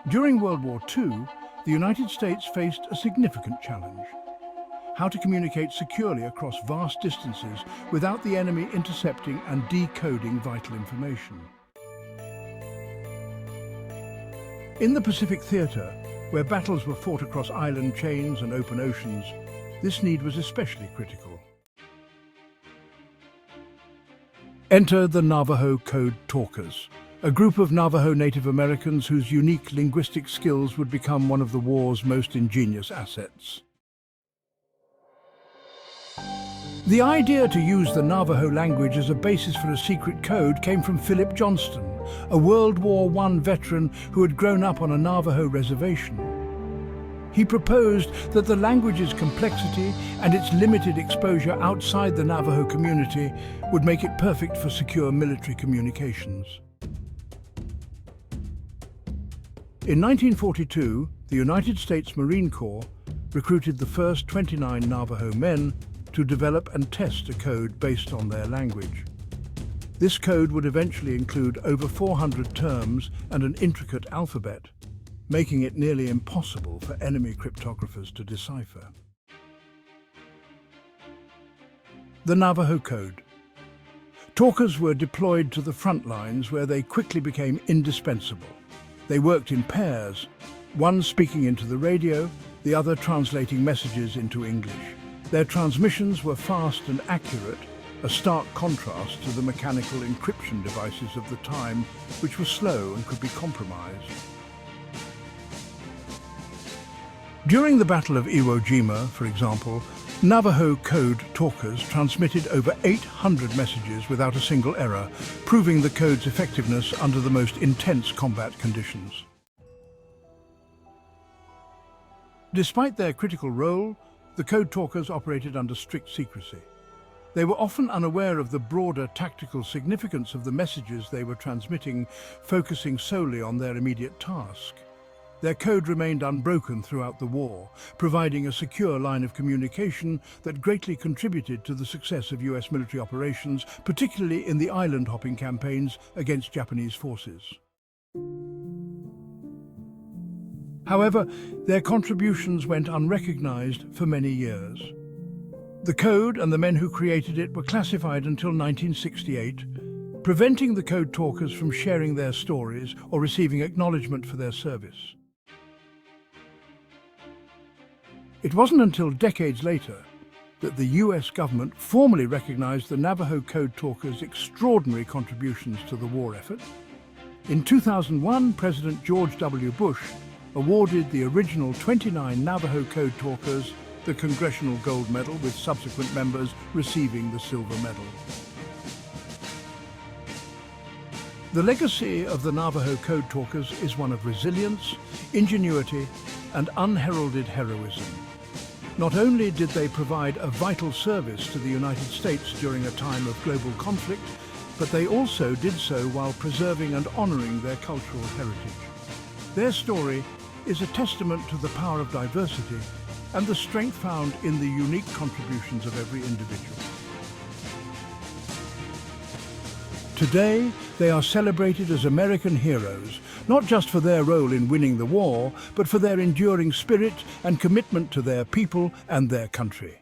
During World War II, the United States faced a significant challenge: how to communicate securely across vast distances without the enemy intercepting and decoding vital information. In the Pacific Theater, where battles were fought across island chains and open oceans, this need was especially critical. Enter the Navajo Code Talkers, a group of Navajo Native Americans whose unique linguistic skills would become one of the war's most ingenious assets. The idea to use the Navajo language as a basis for a secret code came from Philip Johnston, a World War I veteran who had grown up on a Navajo reservation. He proposed that the language's complexity and its limited exposure outside the Navajo community would make it perfect for secure military communications. In 1942, the United States Marine Corps recruited the first 29 Navajo men to develop and test a code based on their language. This code would eventually include over 400 terms and an intricate alphabet, making it nearly impossible for enemy cryptographers to decipher. The Navajo Code. Talkers were deployed to the front lines where they quickly became indispensable. They worked in pairs, one speaking into the radio, the other translating messages into English. Their transmissions were fast and accurate, a stark contrast to the mechanical encryption devices of the time, which were slow and could be compromised. During the Battle of Iwo Jima, for example, Navajo Code Talkers transmitted over 800 messages without a single error, proving the code's effectiveness under the most intense combat conditions. Despite their critical role, the Code Talkers operated under strict secrecy. They were often unaware of the broader tactical significance of the messages they were transmitting, focusing solely on their immediate task. Their code remained unbroken throughout the war, providing a secure line of communication that greatly contributed to the success of US military operations, particularly in the island-hopping campaigns against Japanese forces. However, their contributions went unrecognized for many years. The code and the men who created it were classified until 1968, preventing the Code Talkers from sharing their stories or receiving acknowledgement for their service. It wasn't until decades later that the US government formally recognized the Navajo Code Talkers' extraordinary contributions to the war effort. In 2001, President George W. Bush awarded the original 29 Navajo Code Talkers the Congressional Gold Medal, with subsequent members receiving the Silver Medal. The legacy of the Navajo Code Talkers is one of resilience, ingenuity, and unheralded heroism. Not only did they provide a vital service to the United States during a time of global conflict, but they also did so while preserving and honoring their cultural heritage. Their story is a testament to the power of diversity and the strength found in the unique contributions of every individual. Today, they are celebrated as American heroes, not just for their role in winning the war, but for their enduring spirit and commitment to their people and their country.